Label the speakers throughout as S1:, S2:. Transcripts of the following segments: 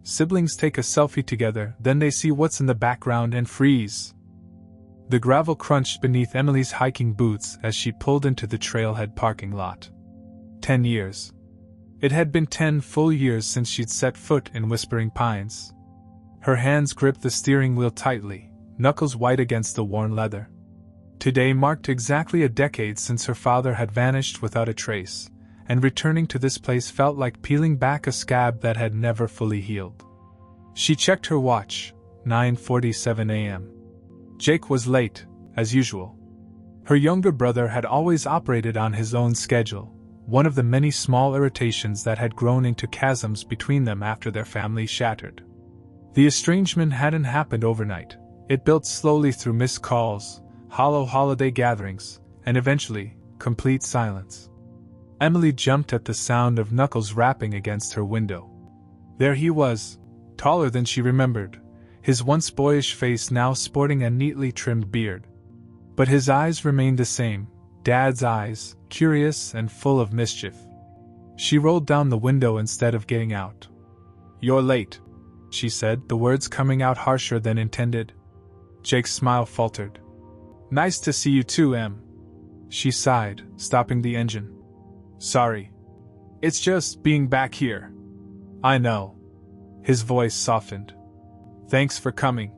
S1: Siblings take a selfie together, then they see what's in the background and freeze. The gravel crunched beneath Emily's hiking boots as she pulled into the trailhead parking lot. 10 years. It had been 10 full years since she'd set foot in Whispering Pines. Her hands gripped the steering wheel tightly, knuckles white against the worn leather. Today marked exactly a decade since her father had vanished without a trace, and returning to this place felt like peeling back a scab that had never fully healed. She checked her watch, 9:47 a.m. Jake was late, as usual. Her younger brother had always operated on his own schedule, one of the many small irritations that had grown into chasms between them after their family shattered. The estrangement hadn't happened overnight. It built slowly through missed calls, hollow holiday gatherings, and eventually, complete silence. Emily jumped at the sound of knuckles rapping against her window. There he was, taller than she remembered, his once boyish face now sporting a neatly trimmed beard. But his eyes remained the same, Dad's eyes, curious and full of mischief. She rolled down the window instead of getting out. "You're late," she said, the words coming out harsher than intended. Jake's smile faltered. "Nice to see you too, Em." She sighed, stopping the engine. "Sorry. It's just being back here." "I know." His voice softened. "Thanks for coming.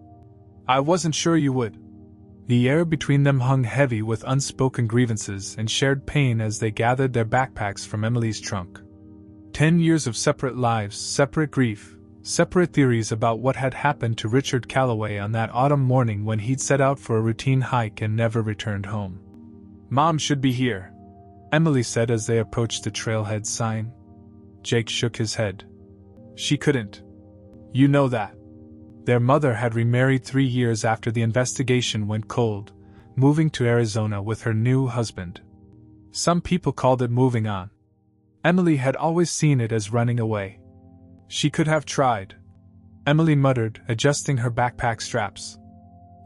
S1: I wasn't sure you would." The air between them hung heavy with unspoken grievances and shared pain as they gathered their backpacks from Emily's trunk. 10 years of separate lives, separate grief, separate theories about what had happened to Richard Calloway on that autumn morning when he'd set out for a routine hike and never returned home. "Mom should be here," Emily said as they approached the trailhead sign. Jake shook his head. "She couldn't. You know that." Their mother had remarried 3 years after the investigation went cold, moving to Arizona with her new husband. Some people called it moving on. Emily had always seen it as running away. She could have tried. Emily muttered, adjusting her backpack straps.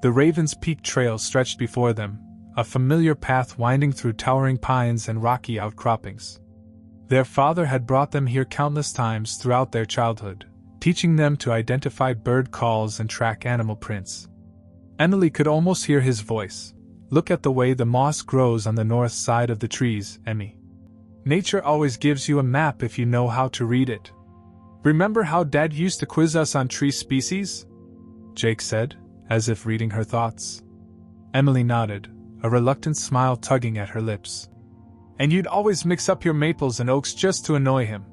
S1: The Raven's Peak Trail stretched before them, a familiar path winding through towering pines and rocky outcroppings. Their father had brought them here countless times throughout their childhood, teaching them to identify bird calls and track animal prints. Emily could almost hear his voice. "Look at the way the moss grows on the north side of the trees, Emmy. Nature always gives you a map if you know how to read it. Remember how Dad used to quiz us on tree species?" Jake said, as if reading her thoughts. Emily nodded, a reluctant smile tugging at her lips. "And you'd always mix up your maples and oaks just to annoy him.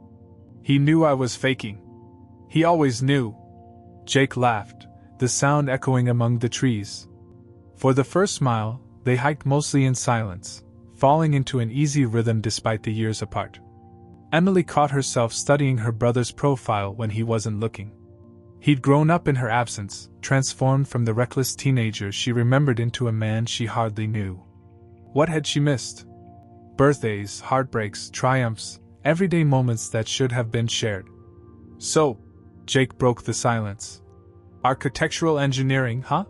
S1: He knew I was faking. He always knew." Jake laughed, the sound echoing among the trees. For the first mile, they hiked mostly in silence, falling into an easy rhythm despite the years apart. Emily caught herself studying her brother's profile when he wasn't looking. He'd grown up in her absence, transformed from the reckless teenager she remembered into a man she hardly knew. What had she missed? Birthdays, heartbreaks, triumphs, everyday moments that should have been shared. "So," Jake broke the silence. "Architectural engineering, huh?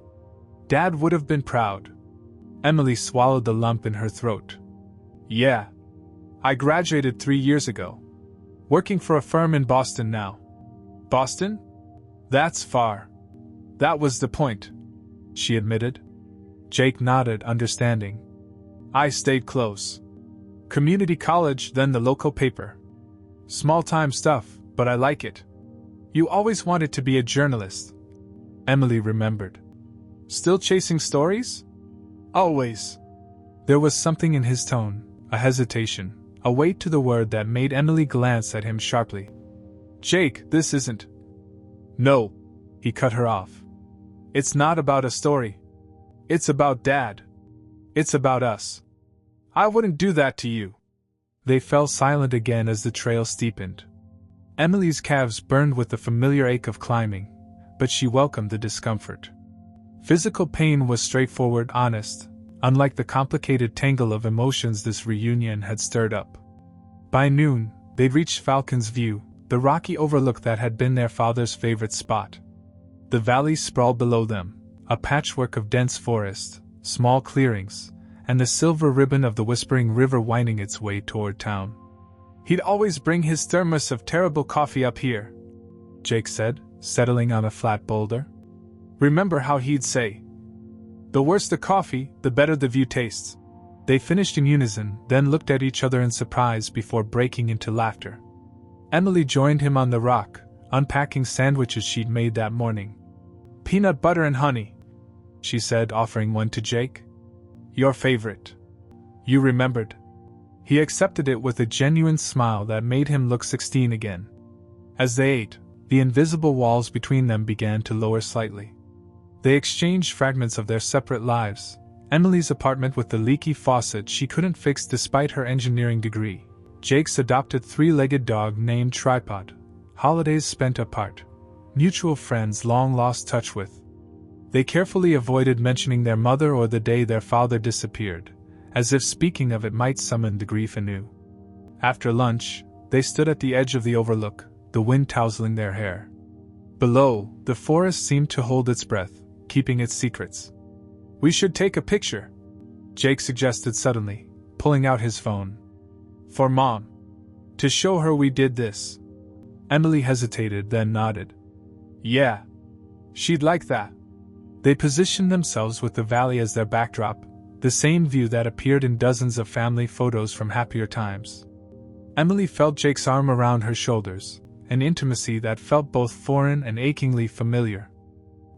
S1: Dad would have been proud." Emily swallowed the lump in her throat. "Yeah. I graduated 3 years ago. Working for a firm in Boston now." "Boston? That's far." "That was the point," she admitted. Jake nodded, understanding. "I stayed close. Community college, then the local paper. Small-time stuff, but I like it." "You always wanted to be a journalist," Emily remembered. "Still chasing stories?" "Always." There was something in his tone, a hesitation, a weight to the word that made Emily glance at him sharply. "Jake, this isn't—" "No," he cut her off. "It's not about a story. It's about Dad. It's about us. I wouldn't do that to you." They fell silent again as the trail steepened. Emily's calves burned with the familiar ache of climbing, but she welcomed the discomfort. Physical pain was straightforward, honest, unlike the complicated tangle of emotions this reunion had stirred up. By noon, they'd reached Falcon's View, the rocky overlook that had been their father's favorite spot. The valley sprawled below them, a patchwork of dense forest, small clearings, and the silver ribbon of the Whispering River winding its way toward town. "He'd always bring his thermos of terrible coffee up here," Jake said, settling on a flat boulder. Remember how he'd say, "The worse the coffee, the better the view tastes." They finished in unison, then looked at each other in surprise before breaking into laughter. Emily joined him on the rock, unpacking sandwiches she'd made that morning. "Peanut butter and honey," she said, offering one to Jake. "Your favorite." "You remembered." He accepted it with a genuine smile that made him look 16 again. As they ate, the invisible walls between them began to lower slightly. They exchanged fragments of their separate lives. Emily's apartment with the leaky faucet she couldn't fix despite her engineering degree. Jake's adopted three-legged dog named Tripod. Holidays spent apart. Mutual friends long lost touch with. They carefully avoided mentioning their mother or the day their father disappeared, as if speaking of it might summon the grief anew. After lunch, they stood at the edge of the overlook, the wind tousling their hair. Below, the forest seemed to hold its breath, keeping its secrets. "We should take a picture," Jake suggested suddenly, pulling out his phone. "For Mom. To show her we did this." Emily hesitated, then nodded. "Yeah. She'd like that." They positioned themselves with the valley as their backdrop, the same view that appeared in dozens of family photos from happier times. Emily felt Jake's arm around her shoulders, an intimacy that felt both foreign and achingly familiar.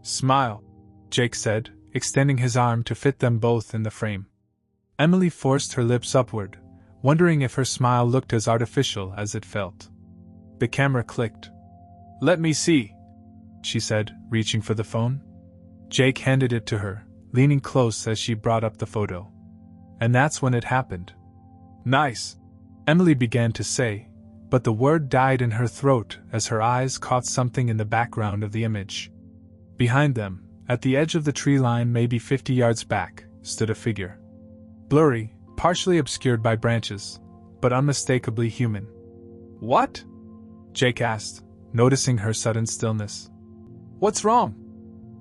S1: "Smile," Jake said, extending his arm to fit them both in the frame. Emily forced her lips upward, wondering if her smile looked as artificial as it felt. The camera clicked. "Let me see," she said, reaching for the phone. Jake handed it to her, leaning close as she brought up the photo. And that's when it happened. "Nice," Emily began to say, but the word died in her throat as her eyes caught something in the background of the image. Behind them, at the edge of the tree line maybe 50 yards back, stood a figure. Blurry, partially obscured by branches, but unmistakably human. "What?" Jake asked, noticing her sudden stillness. "What's wrong?"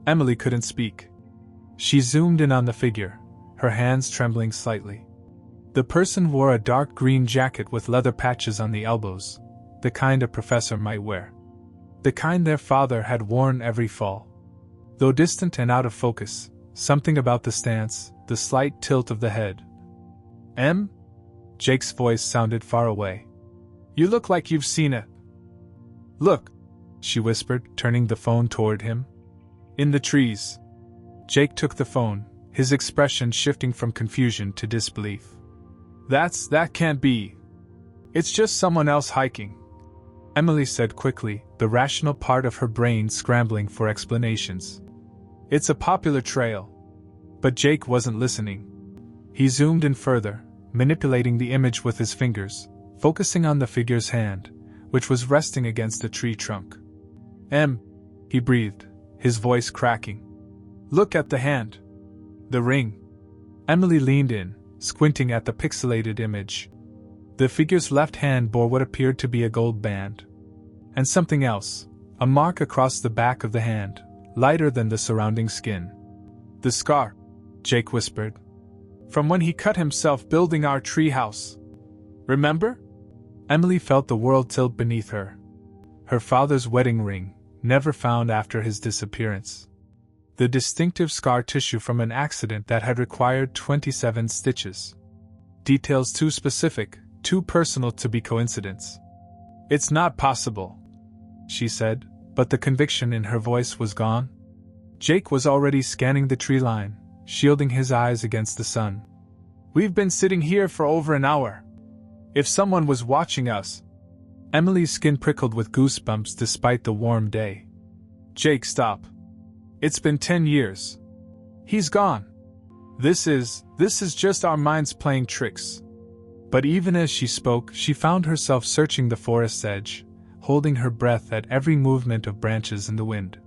S1: Emily couldn't speak. She zoomed in on the figure, her hands trembling slightly. The person wore a dark green jacket with leather patches on the elbows, the kind a professor might wear. The kind their father had worn every fall. Though distant and out of focus, something about the stance, the slight tilt of the head. "Em?" Jake's voice sounded far away. "You look like you've seen it." "Look," she whispered, turning the phone toward him. "In the trees." Jake took the phone, his expression shifting from confusion to disbelief. That can't be. It's just someone else hiking," Emily said quickly, the rational part of her brain scrambling for explanations. "It's a popular trail." But Jake wasn't listening. He zoomed in further, manipulating the image with his fingers, focusing on the figure's hand, which was resting against a tree trunk. "Em," he breathed, his voice cracking. "Look at the hand. The ring." Emily leaned in, squinting at the pixelated image. The figure's left hand bore what appeared to be a gold band. And something else, a mark across the back of the hand, lighter than the surrounding skin. "The scar," Jake whispered. "From when he cut himself building our tree house. Remember?" Emily felt the world tilt beneath her. Her father's wedding ring, never found after his disappearance. The distinctive scar tissue from an accident that had required 27 stitches. Details too specific, too personal to be coincidence. "It's not possible," she said, but the conviction in her voice was gone. Jake was already scanning the tree line, shielding his eyes against the sun. "We've been sitting here for over an hour. If someone was watching us..." Emily's skin prickled with goosebumps despite the warm day. "Jake, stop. It's been 10 years. He's gone. This is just our minds playing tricks." But even as she spoke, she found herself searching the forest's edge, holding her breath at every movement of branches in the wind.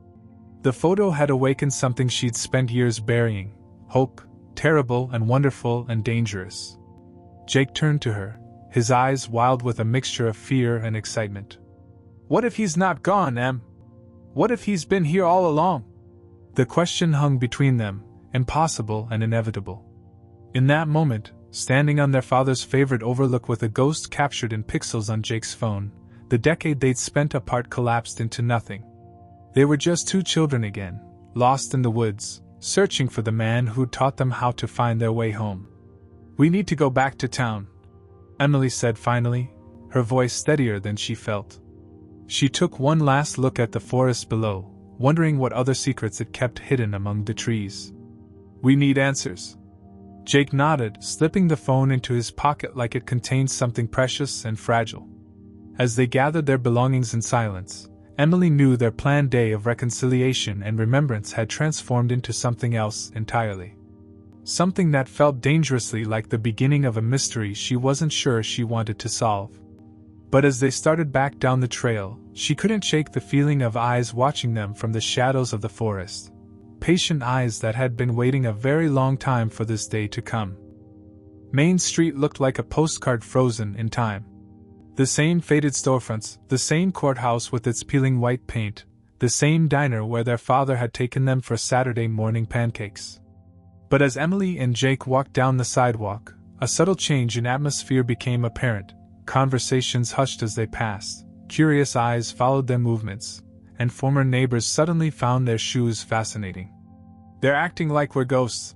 S1: The photo had awakened something she'd spent years burying, hope, terrible and wonderful and dangerous. Jake turned to her, his eyes wild with a mixture of fear and excitement. "What if he's not gone, Em? What if he's been here all along?" The question hung between them, impossible and inevitable. In that moment, standing on their father's favorite overlook with a ghost captured in pixels on Jake's phone, The decade they'd spent apart collapsed into nothing. They were just two children again, lost in the woods, searching for the man who'd taught them how to find their way home. "We need to go back to town," Emily said finally, her voice steadier than she felt. She took one last look at the forest below, wondering what other secrets it kept hidden among the trees. "We need answers." Jake nodded, slipping the phone into his pocket like it contained something precious and fragile. As they gathered their belongings in silence, Emily knew their planned day of reconciliation and remembrance had transformed into something else entirely. Something that felt dangerously like the beginning of a mystery she wasn't sure she wanted to solve. But as they started back down the trail, she couldn't shake the feeling of eyes watching them from the shadows of the forest. Patient eyes that had been waiting a very long time for this day to come. Main Street looked like a postcard frozen in time. The same faded storefronts, the same courthouse with its peeling white paint, the same diner where their father had taken them for Saturday morning pancakes. But as Emily and Jake walked down the sidewalk, a subtle change in atmosphere became apparent. Conversations hushed as they passed, curious eyes followed their movements, and former neighbors suddenly found their shoes fascinating. "They're acting like we're ghosts,"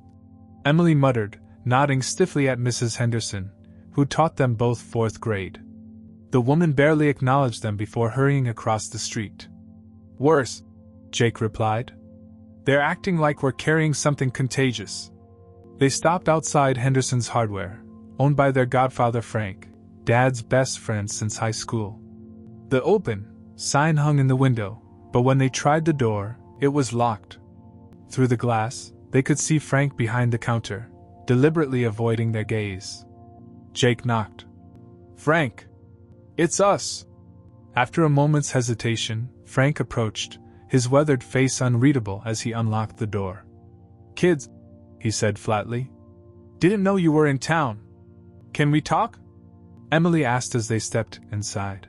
S1: Emily muttered, nodding stiffly at Mrs. Henderson, who taught them both 4th grade. The woman barely acknowledged them before hurrying across the street. "Worse," Jake replied. "They're acting like we're carrying something contagious." They stopped outside Henderson's Hardware, owned by their godfather Frank, Dad's best friend since high school. The "Open" sign hung in the window, but when they tried the door, it was locked. Through the glass, they could see Frank behind the counter, deliberately avoiding their gaze. Jake knocked. "Frank! It's us!" After a moment's hesitation, Frank approached, his weathered face unreadable as he unlocked the door. "Kids," he said flatly. "Didn't know you were in town. Can we talk?" Emily asked as they stepped inside.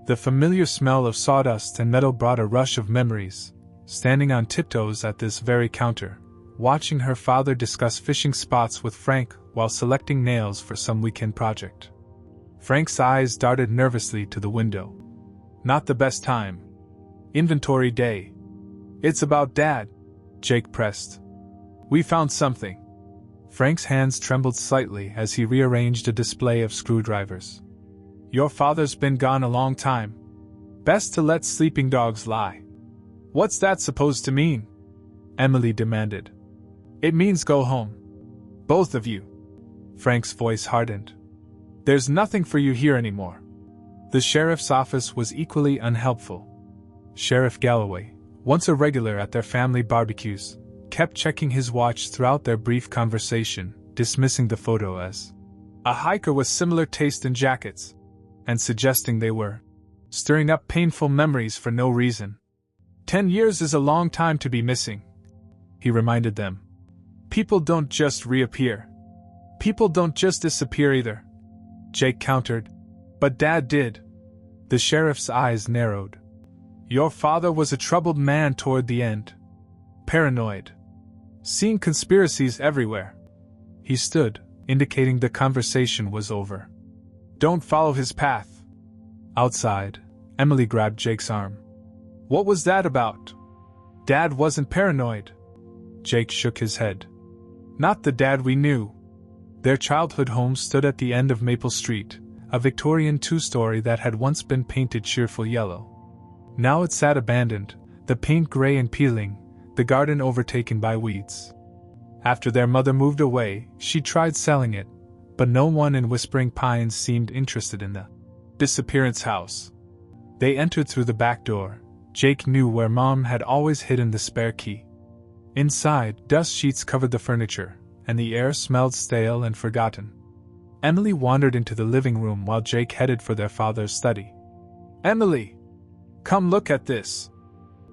S1: The familiar smell of sawdust and metal brought a rush of memories, standing on tiptoes at this very counter, watching her father discuss fishing spots with Frank while selecting nails for some weekend project. Frank's eyes darted nervously to the window. "Not the best time. Inventory day." "It's about Dad," Jake pressed. "We found something." Frank's hands trembled slightly as he rearranged a display of screwdrivers. "Your father's been gone a long time. Best to let sleeping dogs lie." "What's that supposed to mean?" Emily demanded. "It means go home. Both of you." Frank's voice hardened. "There's nothing for you here anymore." The sheriff's office was equally unhelpful. Sheriff Galloway, once a regular at their family barbecues, kept checking his watch throughout their brief conversation, dismissing the photo as a hiker with similar taste in jackets, and suggesting they were stirring up painful memories for no reason. 10 years is a long time to be missing," he reminded them. "People don't just reappear. People don't just disappear either." Jake countered. "But Dad did." The sheriff's eyes narrowed. "Your father was a troubled man toward the end. Paranoid. Seeing conspiracies everywhere." He stood, indicating the conversation was over. "Don't follow his path." Outside, Emily grabbed Jake's arm. "What was that about?" "Dad wasn't paranoid." Jake shook his head. "Not the Dad we knew." Their childhood home stood at the end of Maple Street, a Victorian two-story that had once been painted cheerful yellow. Now it sat abandoned, the paint gray and peeling, the garden overtaken by weeds. After their mother moved away, she tried selling it, but no one in Whispering Pines seemed interested in the disappearance house. They entered through the back door. Jake knew where Mom had always hidden the spare key. Inside, dust sheets covered the furniture, and the air smelled stale and forgotten. Emily wandered into the living room while Jake headed for their father's study. "Emily! Come look at this!"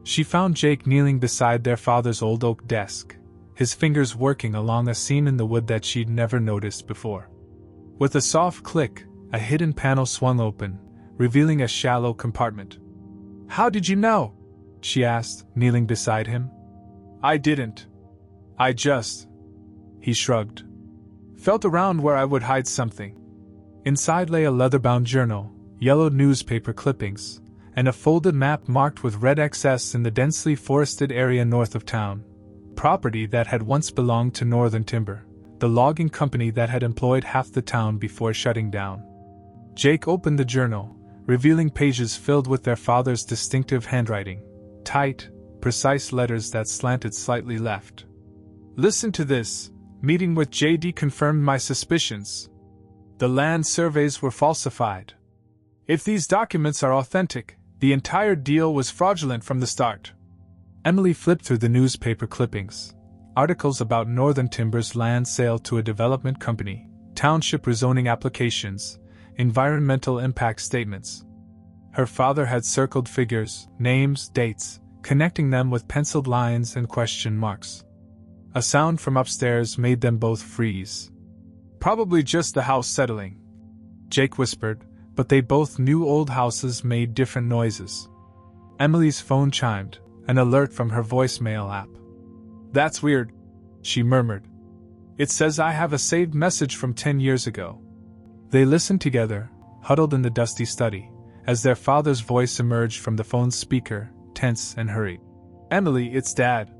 S1: She found Jake kneeling beside their father's old oak desk, his fingers working along a seam in the wood that she'd never noticed before. With a soft click, a hidden panel swung open, revealing a shallow compartment. "How did you know?" she asked, kneeling beside him. "I didn't. I just..." He shrugged. "Felt around where I would hide something." Inside lay a leather-bound journal, yellowed newspaper clippings, and a folded map marked with red XS in the densely forested area north of town. Property that had once belonged to Northern Timber, the logging company that had employed half the town before shutting down. Jake opened the journal, revealing pages filled with their father's distinctive handwriting, tight, precise letters that slanted slightly left. "Listen to this. Meeting with JD confirmed my suspicions. The land surveys were falsified. If these documents are authentic, the entire deal was fraudulent from the start." Emily flipped through the newspaper clippings. Articles about Northern Timber's land sale to a development company, township rezoning applications, environmental impact statements. Her father had circled figures, names, dates, connecting them with penciled lines and question marks. A sound from upstairs made them both freeze. "Probably just the house settling," Jake whispered, but they both knew old houses made different noises. Emily's phone chimed, an alert from her voicemail app. "That's weird," she murmured. "It says I have a saved message from 10 years ago." They listened together, huddled in the dusty study, as their father's voice emerged from the phone's speaker, tense and hurried. "Emily, it's Dad.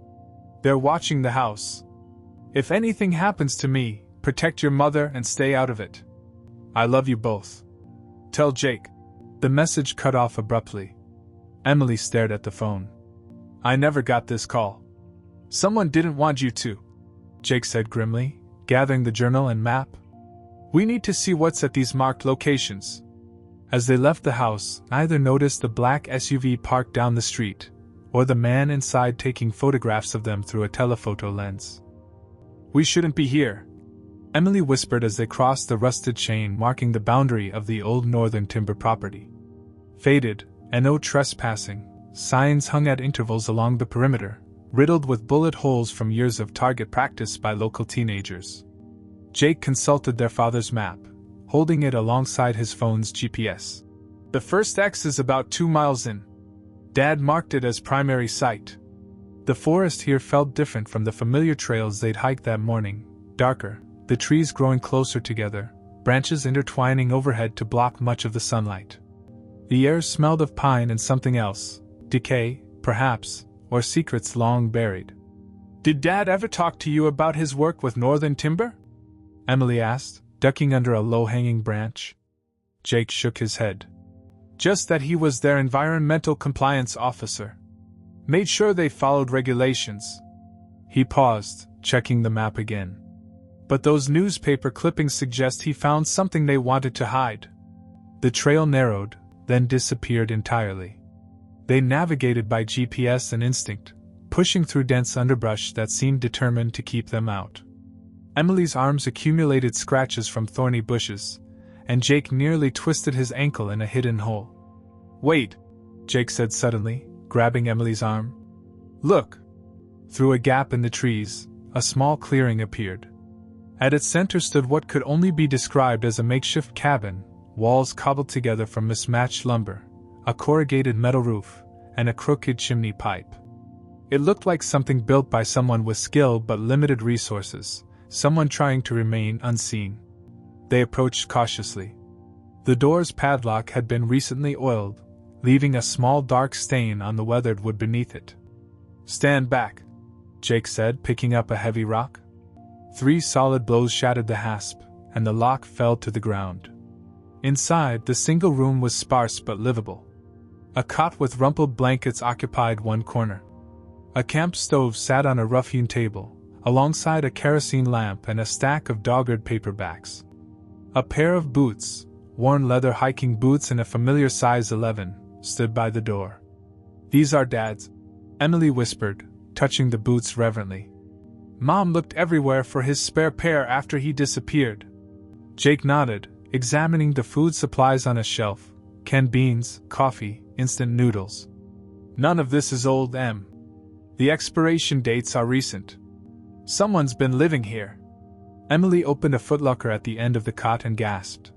S1: They're watching the house. If anything happens to me, protect your mother and stay out of it. I love you both. Tell Jake." The message cut off abruptly. Emily stared at the phone. "I never got this call. Someone didn't want you to," Jake said grimly, gathering the journal and map. "We need to see what's at these marked locations." As they left the house, neither noticed the black SUV parked down the street, or the man inside taking photographs of them through a telephoto lens. "We shouldn't be here," Emily whispered as they crossed the rusted chain marking the boundary of the old Northern Timber property. Faded, and "No trespassing" signs hung at intervals along the perimeter, riddled with bullet holes from years of target practice by local teenagers. Jake consulted their father's map, holding it alongside his phone's GPS. "The first X is about 2 miles in. Dad marked it as primary site." The forest here felt different from the familiar trails they'd hiked that morning, darker, the trees growing closer together, branches intertwining overhead to block much of the sunlight. The air smelled of pine and something else, decay, perhaps, or secrets long buried. "Did Dad ever talk to you about his work with Northern Timber?" Emily asked, ducking under a low-hanging branch. Jake shook his head. "Just that he was their environmental compliance officer. Made sure they followed regulations." He paused, checking the map again. "But those newspaper clippings suggest he found something they wanted to hide." The trail narrowed, then disappeared entirely. They navigated by GPS and instinct, pushing through dense underbrush that seemed determined to keep them out. Emily's arms accumulated scratches from thorny bushes, and Jake nearly twisted his ankle in a hidden hole. "Wait," Jake said suddenly, grabbing Emily's arm. "Look!" Through a gap in the trees, a small clearing appeared. At its center stood what could only be described as a makeshift cabin, walls cobbled together from mismatched lumber, a corrugated metal roof, and a crooked chimney pipe. It looked like something built by someone with skill but limited resources, someone trying to remain unseen. They approached cautiously. The door's padlock had been recently oiled, leaving a small dark stain on the weathered wood beneath it. "Stand back," Jake said, picking up a heavy rock. 3 solid blows shattered the hasp, and the lock fell to the ground. Inside, the single room was sparse but livable. A cot with rumpled blankets occupied one corner. A camp stove sat on a rough-hewn table, alongside a kerosene lamp and a stack of dog-eared paperbacks. A pair of boots, worn leather hiking boots in a familiar size 11, stood by the door. "These are Dad's," Emily whispered, touching the boots reverently. "Mom looked everywhere for his spare pair after he disappeared." Jake nodded, examining the food supplies on a shelf: canned beans, coffee, instant noodles. "None of this is old, Em. The expiration dates are recent. Someone's been living here." Emily opened a footlocker at the end of the cot and gasped.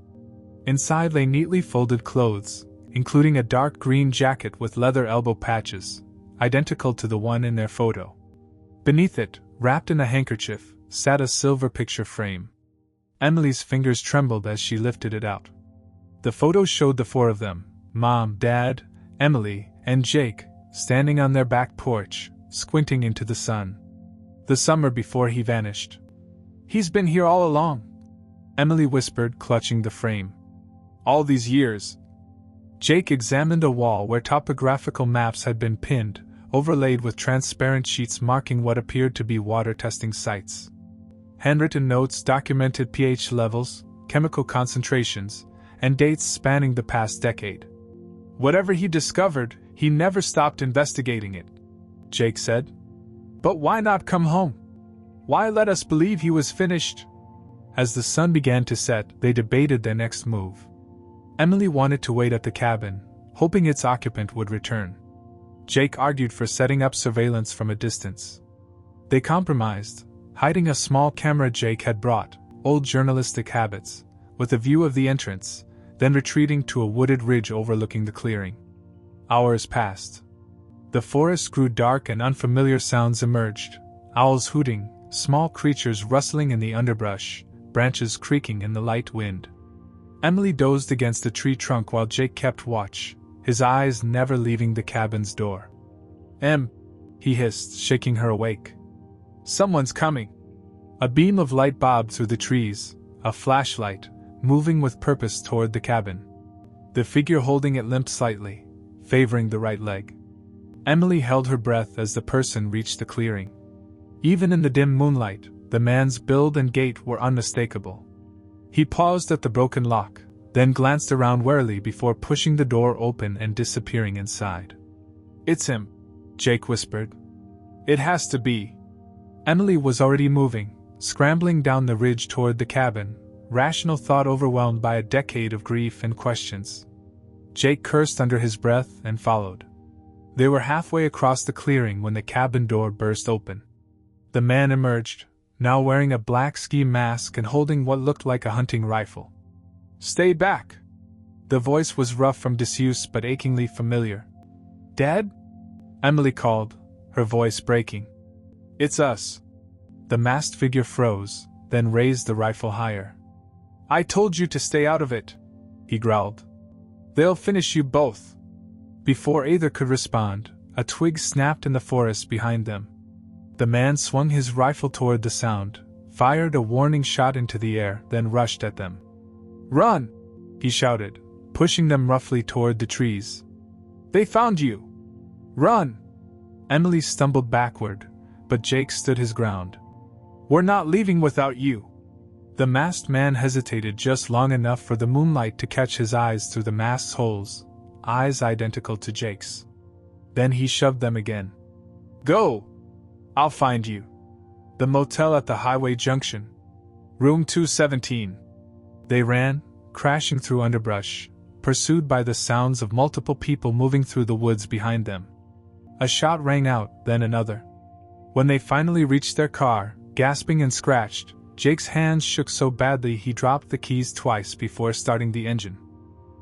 S1: Inside lay neatly folded clothes, including a dark green jacket with leather elbow patches, identical to the one in their photo. Beneath it, wrapped in a handkerchief, sat a silver picture frame. Emily's fingers trembled as she lifted it out. The photos showed the four of them, Mom, Dad, Emily, and Jake, standing on their back porch, squinting into the sun. The summer before he vanished. "He's been here all along," Emily whispered, clutching the frame. "All these years." Jake examined a wall where topographical maps had been pinned, overlaid with transparent sheets marking what appeared to be water testing sites. Handwritten notes documented pH levels, chemical concentrations, and dates spanning the past decade. "Whatever he discovered, he never stopped investigating it," Jake said. "But why not come home? Why let us believe he was finished?" As the sun began to set, they debated their next move. Emily wanted to wait at the cabin, hoping its occupant would return. Jake argued for setting up surveillance from a distance. They compromised, hiding a small camera Jake had brought, old journalistic habits, with a view of the entrance, then retreating to a wooded ridge overlooking the clearing. Hours passed. The forest grew dark and unfamiliar sounds emerged, owls hooting, small creatures rustling in the underbrush, branches creaking in the light wind. Emily dozed against a tree trunk while Jake kept watch, his eyes never leaving the cabin's door. He hissed, shaking her awake. "Someone's coming." A beam of light bobbed through the trees, a flashlight, moving with purpose toward the cabin. The figure holding it limped slightly, favoring the right leg. Emily held her breath as the person reached the clearing. Even in the dim moonlight, the man's build and gait were unmistakable. He paused at the broken lock, then glanced around warily before pushing the door open and disappearing inside. "It's him," Jake whispered. "It has to be." Emily was already moving, scrambling down the ridge toward the cabin, rational thought overwhelmed by a decade of grief and questions. Jake cursed under his breath and followed. They were halfway across the clearing when the cabin door burst open. The man emerged, now wearing a black ski mask and holding what looked like a hunting rifle. "Stay back!" The voice was rough from disuse but achingly familiar. "Dad?" Emily called, her voice breaking. "It's us." The masked figure froze, then raised the rifle higher. "I told you to stay out of it," he growled. "They'll finish you both." Before either could respond, a twig snapped in the forest behind them. The man swung his rifle toward the sound, fired a warning shot into the air, then rushed at them. "Run!" he shouted, pushing them roughly toward the trees. "They found you! Run!" Emily stumbled backward, but Jake stood his ground. "We're not leaving without you." The masked man hesitated just long enough for the moonlight to catch his eyes through the mask's holes, eyes identical to Jake's. Then he shoved them again. "Go! I'll find you. The motel at the highway junction. Room 217. They ran, crashing through underbrush, pursued by the sounds of multiple people moving through the woods behind them. A shot rang out, then another. When they finally reached their car, gasping and scratched, Jake's hands shook so badly he dropped the keys twice before starting the engine.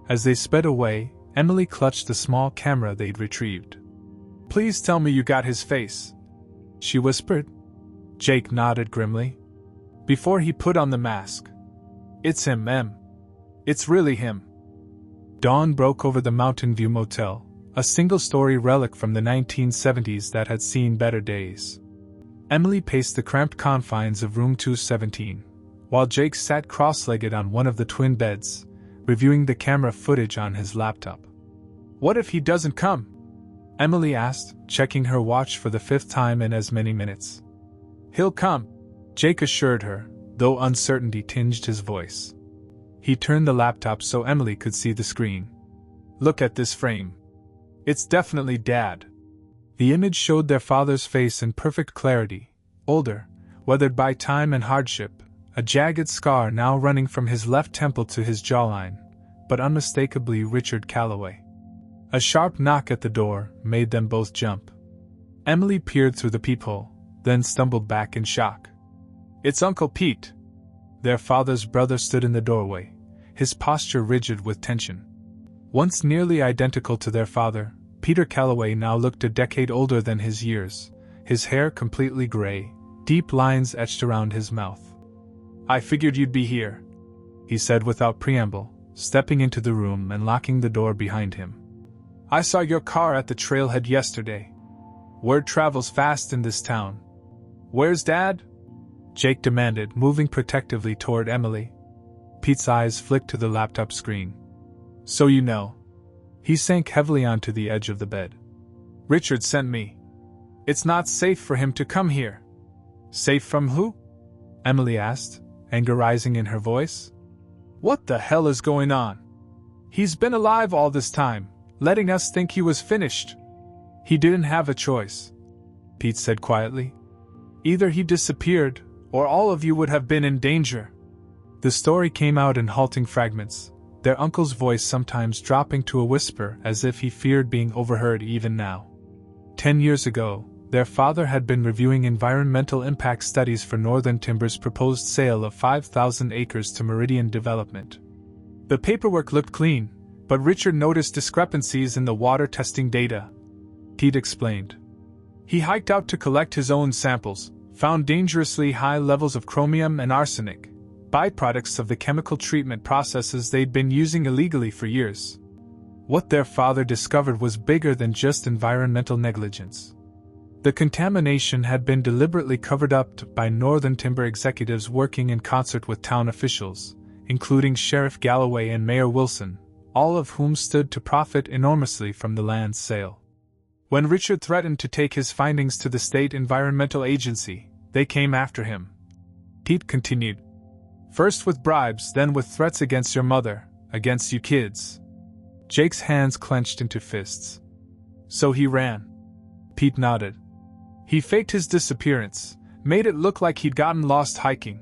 S1: As they sped away, Emily clutched the small camera they'd retrieved. "Please tell me you got his face," she whispered. Jake nodded grimly. "Before he put on the mask. It's him, Em. It's really him." Dawn broke over the Mountain View Motel, a single-story relic from the 1970s that had seen better days. Emily paced the cramped confines of room 217, while Jake sat cross-legged on one of the twin beds, reviewing the camera footage on his laptop. "What if he doesn't come?" Emily asked, checking her watch for the 5th time in as many minutes. "He'll come," Jake assured her, though uncertainty tinged his voice. He turned the laptop so Emily could see the screen. "Look at this frame. It's definitely Dad." The image showed their father's face in perfect clarity, older, weathered by time and hardship, a jagged scar now running from his left temple to his jawline, but unmistakably Richard Calloway. A sharp knock at the door made them both jump. Emily peered through the peephole, then stumbled back in shock. "It's Uncle Pete." Their father's brother stood in the doorway, his posture rigid with tension. Once nearly identical to their father, Peter Calloway now looked a decade older than his years, his hair completely gray, deep lines etched around his mouth. "I figured you'd be here," he said without preamble, stepping into the room and locking the door behind him. I saw your car at the trailhead yesterday. Word travels fast in this town. Where's Dad? Jake demanded, moving protectively toward Emily. Pete's eyes flicked to the laptop screen. So you know. He sank heavily onto the edge of the bed. Richard sent me. It's not safe for him to come here. Safe from who? Emily asked, anger rising in her voice. What the hell is going on? He's been alive all this time, letting us think he was finished. He didn't have a choice, Pete said quietly. Either he disappeared, or all of you would have been in danger. The story came out in halting fragments, their uncle's voice sometimes dropping to a whisper as if he feared being overheard even now. 10 years ago, their father had been reviewing environmental impact studies for Northern Timber's proposed sale of 5,000 acres to Meridian Development. The paperwork looked clean, but Richard noticed discrepancies in the water testing data. Pete explained. He hiked out to collect his own samples, found dangerously high levels of chromium and arsenic, byproducts of the chemical treatment processes they'd been using illegally for years. What their father discovered was bigger than just environmental negligence. The contamination had been deliberately covered up by Northern Timber executives working in concert with town officials, including Sheriff Galloway and Mayor Wilson, all of whom stood to profit enormously from the land's sale. When Richard threatened to take his findings to the state environmental agency, they came after him. Pete continued. First with bribes, then with threats against your mother, against you kids. Jake's hands clenched into fists. So he ran. Pete nodded. He faked his disappearance, made it look like he'd gotten lost hiking.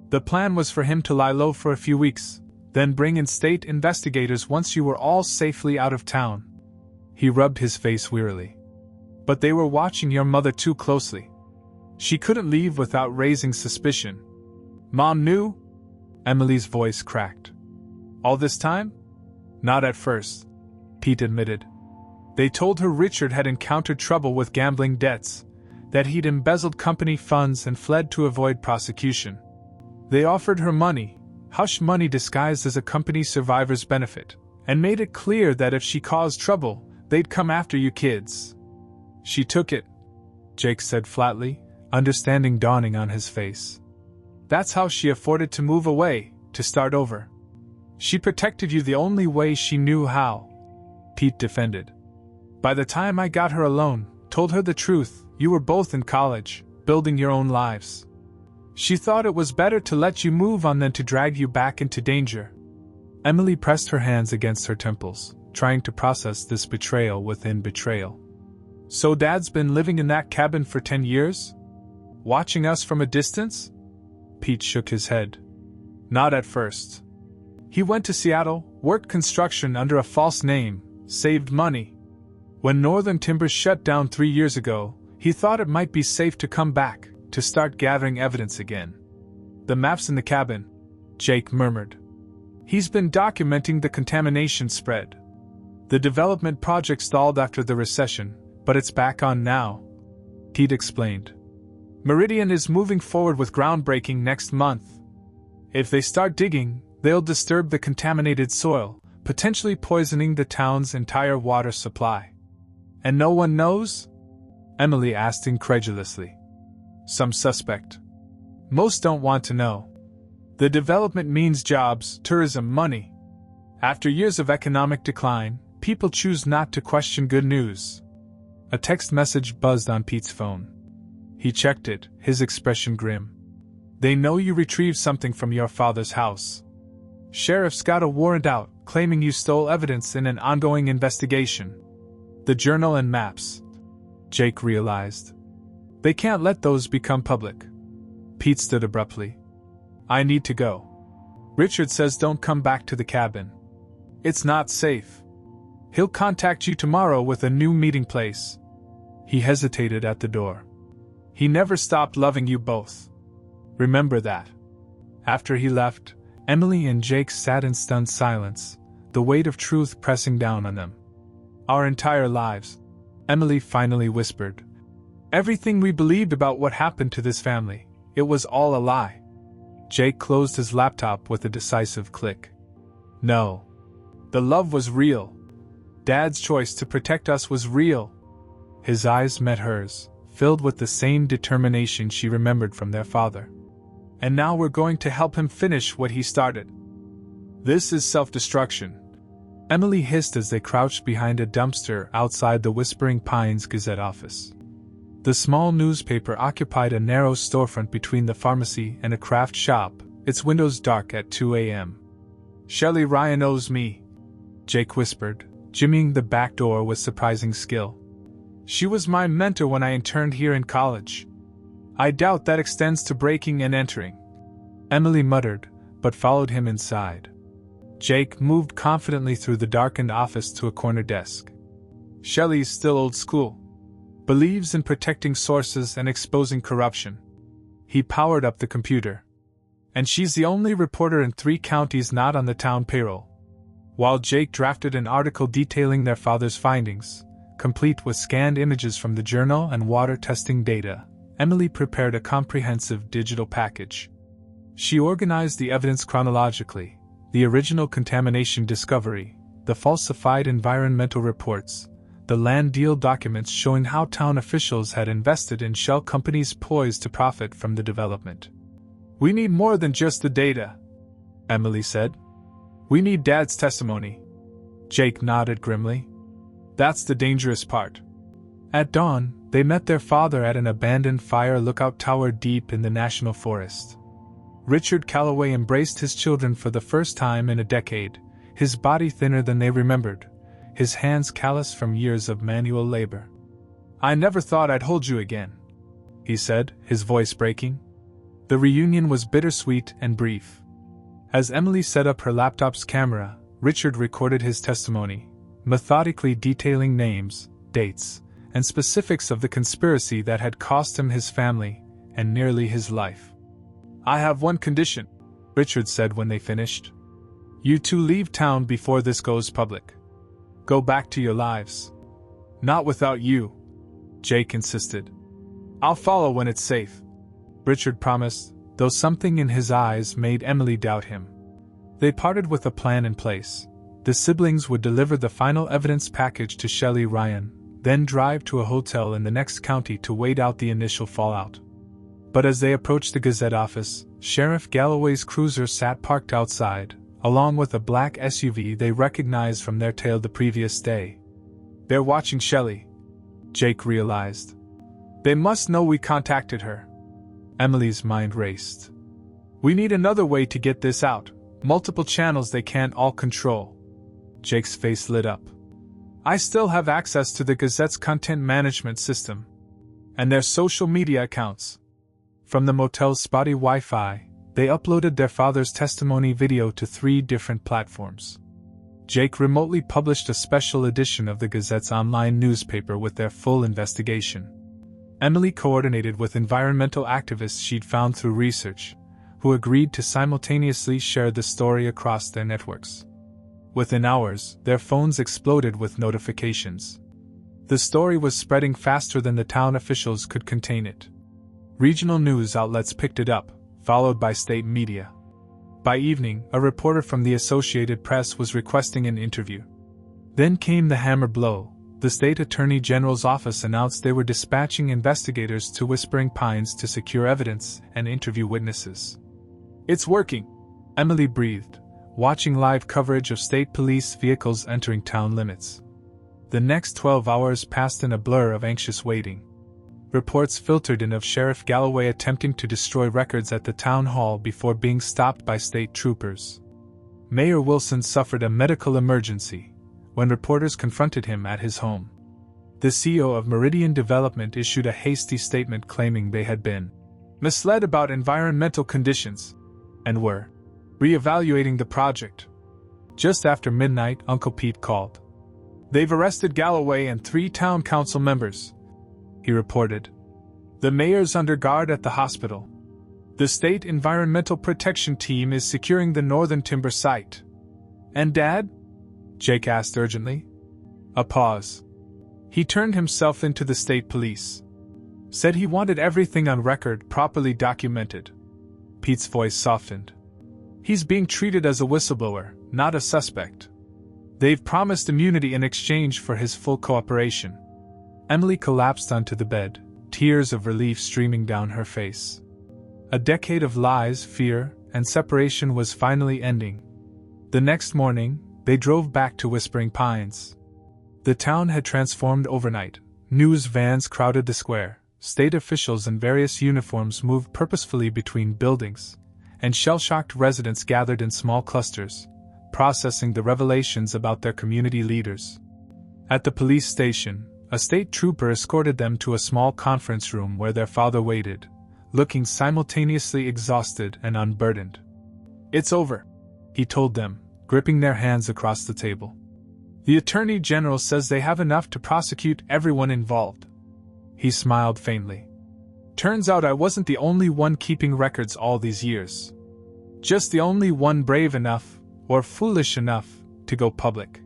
S1: The plan was for him to lie low for a few weeks, then bring in state investigators once you were all safely out of town. He rubbed his face wearily. But they were watching your mother too closely. She couldn't leave without raising suspicion. Mom knew? Emily's voice cracked. All this time? Not at first, Pete admitted. They told her Richard had encountered trouble with gambling debts, that he'd embezzled company funds and fled to avoid prosecution. They offered her money, hush money disguised as a company survivor's benefit, and made it clear that if she caused trouble, they'd come after you kids. She took it, Jake said flatly, understanding dawning on his face. That's how she afforded to move away, to start over. She protected you the only way she knew how, Pete defended. By the time I got her alone, told her the truth, you were both in college, building your own lives. She thought it was better to let you move on than to drag you back into danger. Emily pressed her hands against her temples, trying to process this betrayal within betrayal. So Dad's been living in that cabin for 10 years? Watching us from a distance? Pete shook his head. Not at first. He went to Seattle, worked construction under a false name, saved money. When Northern Timber shut down 3 years ago, he thought it might be safe to come back, to start gathering evidence again. The maps in the cabin, Jake murmured. He's been documenting the contamination spread. The development project stalled after the recession, but it's back on now, Pete explained. Meridian is moving forward with groundbreaking next month. If they start digging, they'll disturb the contaminated soil, potentially poisoning the town's entire water supply. And no one knows? Emily asked incredulously. Some suspect. Most don't want to know. The development means jobs, tourism, money. After years of economic decline, people choose not to question good news. A text message buzzed on Pete's phone. He checked it, his expression grim. They know you retrieved something from your father's house. Sheriff's got a warrant out, claiming you stole evidence in an ongoing investigation. The journal and maps. Jake realized. They can't let those become public. Pete stood abruptly. I need to go. Richard says don't come back to the cabin. It's not safe. He'll contact you tomorrow with a new meeting place. He hesitated at the door. He never stopped loving you both. Remember that. After he left, Emily and Jake sat in stunned silence, the weight of truth pressing down on them. Our entire lives, Emily finally whispered. Everything we believed about what happened to this family, it was all a lie. Jake closed his laptop with a decisive click. No. The love was real. Dad's choice to protect us was real. His eyes met hers, filled with the same determination she remembered from their father. And now we're going to help him finish what he started. This is self-destruction, Emily hissed as they crouched behind a dumpster outside the Whispering Pines Gazette office. The small newspaper occupied a narrow storefront between the pharmacy and a craft shop, its windows dark at 2 a.m. "Shelley Ryan owes me," Jake whispered, jimmying the back door with surprising skill. "She was my mentor when I interned here in college. I doubt that extends to breaking and entering," Emily muttered, but followed him inside. Jake moved confidently through the darkened office to a corner desk. "Shelley's still old school. Believes in protecting sources and exposing corruption." He powered up the computer. "And she's the only reporter in 3 counties not on the town payroll." While Jake drafted an article detailing their father's findings, complete with scanned images from the journal and water testing data, Emily prepared a comprehensive digital package. She organized the evidence chronologically: the original contamination discovery, the falsified environmental reports, the land deal documents showing how town officials had invested in shell companies poised to profit from the development. "We need more than just the data," Emily said. "We need Dad's testimony." Jake nodded grimly. "That's the dangerous part." At dawn, they met their father at an abandoned fire lookout tower deep in the national forest. Richard Calloway embraced his children for the first time in a decade, his body thinner than they remembered, his hands callous from years of manual labor. "I never thought I'd hold you again," he said, his voice breaking. The reunion was bittersweet and brief. As Emily set up her laptop's camera, Richard recorded his testimony, methodically detailing names, dates, and specifics of the conspiracy that had cost him his family and nearly his life. "I have one condition," Richard said when they finished. "You two leave town before this goes public. Go back to your lives." "Not without you," Jake insisted. "I'll follow when it's safe," Richard promised, though something in his eyes made Emily doubt him. They parted with a plan in place. The siblings would deliver the final evidence package to Shelley Ryan, then drive to a hotel in the next county to wait out the initial fallout. But as they approached the Gazette office, Sheriff Galloway's cruiser sat parked outside, along with a black SUV they recognized from their tale the previous day. "They're watching Shelley," Jake realized. "They must know we contacted her." Emily's mind raced. "We need another way to get this out, multiple channels they can't all control." Jake's face lit up. "I still have access to the Gazette's content management system and their social media accounts." From the motel's spotty Wi-Fi, they uploaded their father's testimony video to 3 different platforms. Jake remotely published a special edition of the Gazette's online newspaper with their full investigation. Emily coordinated with environmental activists she'd found through research, who agreed to simultaneously share the story across their networks. Within hours, their phones exploded with notifications. The story was spreading faster than the town officials could contain it. Regional news outlets picked it up, followed by state media. By evening, a reporter from the Associated Press was requesting an interview. Then came the hammer blow. The state attorney general's office announced they were dispatching investigators to Whispering Pines to secure evidence and interview witnesses. "It's working," Emily breathed, watching live coverage of state police vehicles entering town limits. The next 12 hours passed in a blur of anxious waiting. Reports filtered in of Sheriff Galloway attempting to destroy records at the town hall before being stopped by state troopers. Mayor Wilson suffered a medical emergency when reporters confronted him at his home. The CEO of Meridian Development issued a hasty statement claiming they had been misled about environmental conditions and were reevaluating the project. Just after midnight, Uncle Pete called. "They've arrested Galloway and 3 town council members," he reported. "The mayor's under guard at the hospital. The state environmental protection team is securing the northern timber site." "And Dad?" Jake asked urgently. A pause. "He turned himself into the state police. Said he wanted everything on record properly documented." Pete's voice softened. He's being treated as a whistleblower, not a suspect. They've promised immunity in exchange for his full cooperation. Emily collapsed onto the bed, tears of relief streaming down her face. A decade of lies, fear, and separation was finally ending. The next morning, they drove back to Whispering Pines. The town had transformed overnight. News vans crowded the square, state officials in various uniforms moved purposefully between buildings, and shell-shocked residents gathered in small clusters, processing the revelations about their community leaders. At the police station, a state trooper escorted them to a small conference room where their father waited, looking simultaneously exhausted and unburdened. "It's over," he told them, gripping their hands across the table. "The Attorney General says they have enough to prosecute everyone involved." He smiled faintly. "Turns out I wasn't the only one keeping records all these years. Just the only one brave enough, or foolish enough, to go public."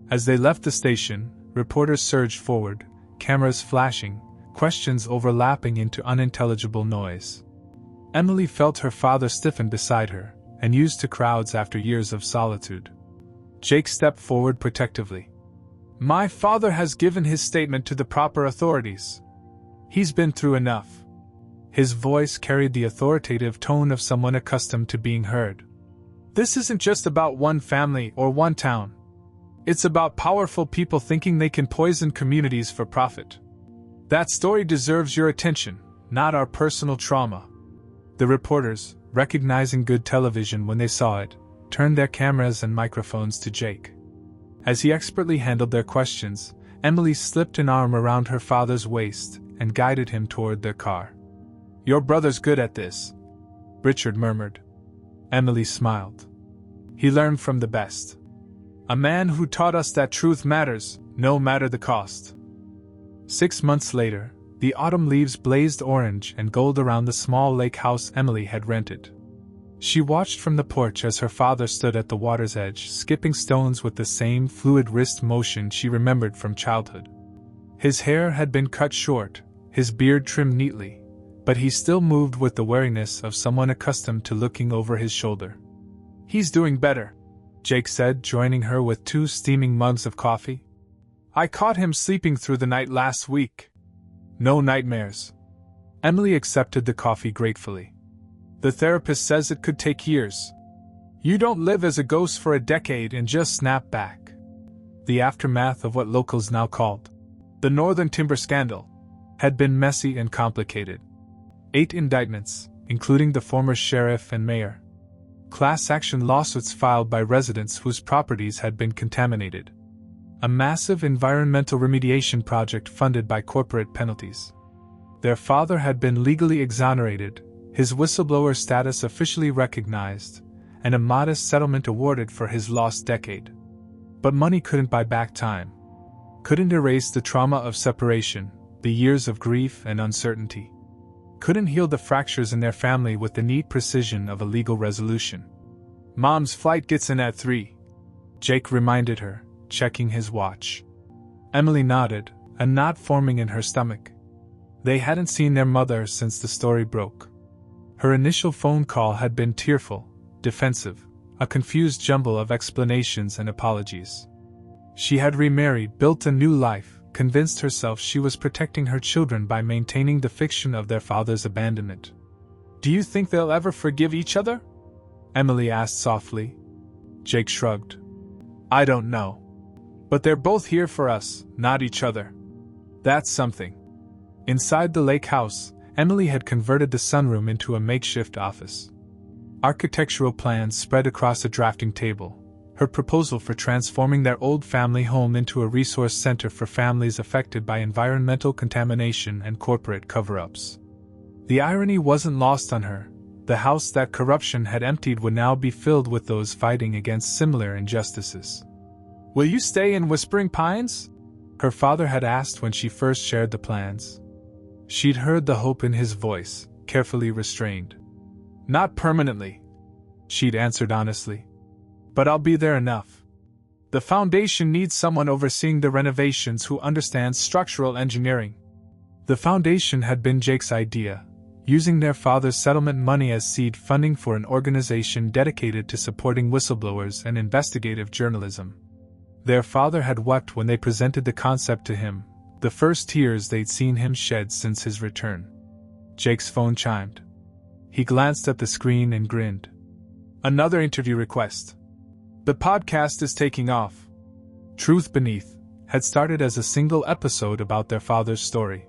S1: As they left the station, reporters surged forward, cameras flashing, questions overlapping into unintelligible noise. Emily felt her father stiffen beside her, and used to crowds after years of solitude. Jake stepped forward protectively. "My father has given his statement to the proper authorities. He's been through enough." His voice carried the authoritative tone of someone accustomed to being heard. "This isn't just about one family or one town. It's about powerful people thinking they can poison communities for profit. That story deserves your attention, not our personal trauma." The reporters, recognizing good television when they saw it, turned their cameras and microphones to Jake. As he expertly handled their questions, Emily slipped an arm around her father's waist and guided him toward their car. "Your brother's good at this," Richard murmured. Emily smiled. "He learned from the best. A man who taught us that truth matters, no matter the cost." 6 months later, the autumn leaves blazed orange and gold around the small lake house Emily had rented. She watched from the porch as her father stood at the water's edge, skipping stones with the same fluid wrist motion she remembered from childhood. His hair had been cut short, his beard trimmed neatly, but he still moved with the wariness of someone accustomed to looking over his shoulder. "He's doing better," Jake said, joining her with 2 steaming mugs of coffee. "I caught him sleeping through the night last week. No nightmares." Emily accepted the coffee gratefully. "The therapist says it could take years. You don't live as a ghost for a decade and just snap back." The aftermath of what locals now called the Northern Timber Scandal had been messy and complicated. 8 indictments, including the former sheriff and mayor. Class action lawsuits filed by residents whose properties had been contaminated. A massive environmental remediation project funded by corporate penalties. Their father had been legally exonerated, his whistleblower status officially recognized, and a modest settlement awarded for his lost decade. But money couldn't buy back time. Couldn't erase the trauma of separation, the years of grief and uncertainty. Couldn't heal the fractures in their family with the neat precision of a legal resolution. "Mom's flight gets in at 3, Jake reminded her, checking his watch. Emily nodded, a knot forming in her stomach. They hadn't seen their mother since the story broke. Her initial phone call had been tearful, defensive, a confused jumble of explanations and apologies. She had remarried, built a new life, convinced herself she was protecting her children by maintaining the fiction of their father's abandonment. "Do you think they'll ever forgive each other?" Emily asked softly. Jake shrugged. "I don't know. But they're both here for us, not each other. That's something." Inside the lake house, Emily had converted the sunroom into a makeshift office. Architectural plans spread across a drafting table, her proposal for transforming their old family home into a resource center for families affected by environmental contamination and corporate cover-ups. The irony wasn't lost on her. The house that corruption had emptied would now be filled with those fighting against similar injustices. "Will you stay in Whispering Pines?" her father had asked when she first shared the plans. She'd heard the hope in his voice, carefully restrained. "Not permanently," she'd answered honestly. "But I'll be there enough. The foundation needs someone overseeing the renovations who understands structural engineering." The foundation had been Jake's idea, using their father's settlement money as seed funding for an organization dedicated to supporting whistleblowers and investigative journalism. Their father had wept when they presented the concept to him, the first tears they'd seen him shed since his return. Jake's phone chimed. He glanced at the screen and grinned. Another interview request. The podcast is taking off. Truth Beneath had started as a single episode about their father's story.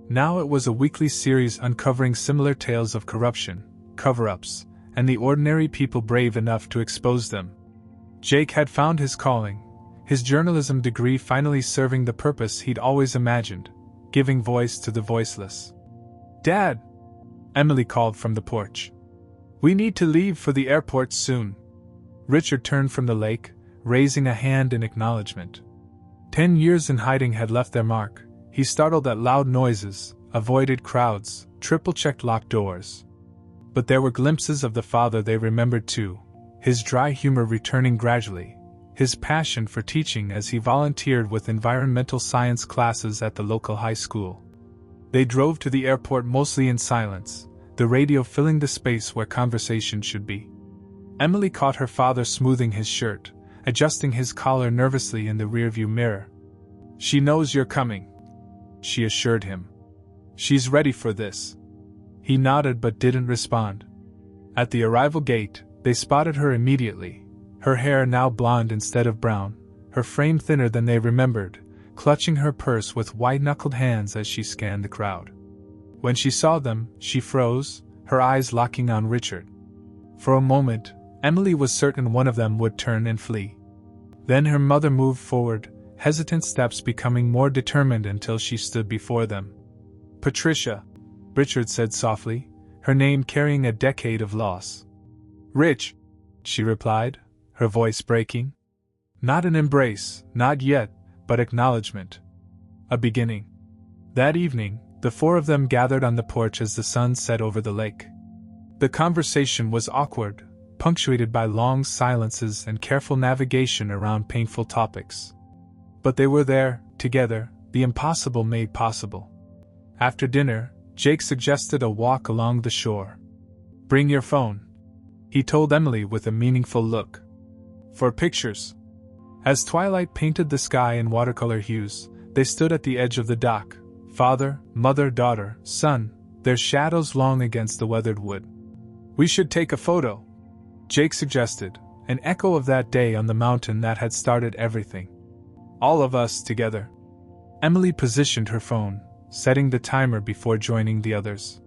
S1: Now it was a weekly series uncovering similar tales of corruption, cover-ups, and the ordinary people brave enough to expose them. Jake had found his calling, his journalism degree finally serving the purpose he'd always imagined, giving voice to the voiceless. Dad! Emily called from the porch. We need to leave for the airport soon. Richard turned from the lake, raising a hand in acknowledgement. 10 years in hiding had left their mark. He startled at loud noises, avoided crowds, triple-checked locked doors. But there were glimpses of the father they remembered too, his dry humor returning gradually, his passion for teaching as he volunteered with environmental science classes at the local high school. They drove to the airport mostly in silence, the radio filling the space where conversation should be. Emily caught her father smoothing his shirt, adjusting his collar nervously in the rearview mirror. She knows you're coming, she assured him. She's ready for this. He nodded but didn't respond. At the arrival gate, they spotted her immediately, her hair now blonde instead of brown, her frame thinner than they remembered, clutching her purse with white-knuckled hands as she scanned the crowd. When she saw them, she froze, her eyes locking on Richard. For a moment, Emily was certain one of them would turn and flee. Then her mother moved forward, hesitant steps becoming more determined until she stood before them. Patricia, Richard said softly, her name carrying a decade of loss. Rich, she replied, her voice breaking. Not an embrace, not yet, but acknowledgement. A beginning. That evening, the four of them gathered on the porch as the sun set over the lake. The conversation was awkward, punctuated by long silences and careful navigation around painful topics. But they were there, together, the impossible made possible. After dinner, Jake suggested a walk along the shore. Bring your phone, he told Emily with a meaningful look. For pictures. As twilight painted the sky in watercolor hues, they stood at the edge of the dock, father, mother, daughter, son, their shadows long against the weathered wood. We should take a photo, Jake suggested, an echo of that day on the mountain that had started everything. All of us together. Emily positioned her phone, setting the timer before joining the others.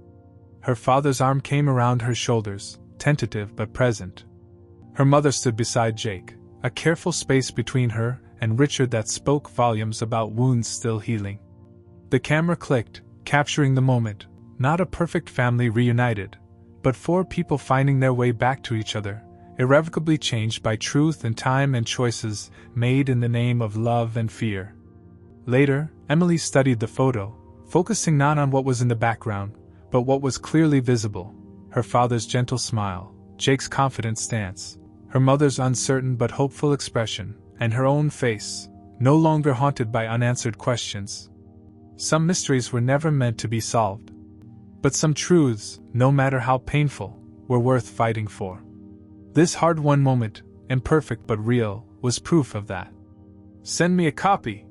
S1: Her father's arm came around her shoulders, tentative but present. Her mother stood beside Jake, a careful space between her and Richard that spoke volumes about wounds still healing. The camera clicked, capturing the moment, not a perfect family reunited, but four people finding their way back to each other, irrevocably changed by truth and time and choices made in the name of love and fear. Later, Emily studied the photo, focusing not on what was in the background, but what was clearly visible: her father's gentle smile, Jake's confident stance, her mother's uncertain but hopeful expression, and her own face, no longer haunted by unanswered questions. Some mysteries were never meant to be solved. But some truths, no matter how painful, were worth fighting for. This hard-won moment, imperfect but real, was proof of that. Send me a copy,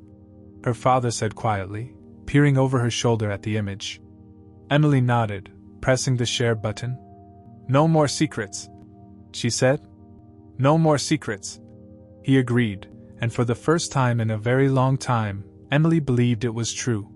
S1: her father said quietly, peering over her shoulder at the image. Emily nodded, pressing the share button. No more secrets, she said. No more secrets. He agreed, and for the first time in a very long time, Emily believed it was true.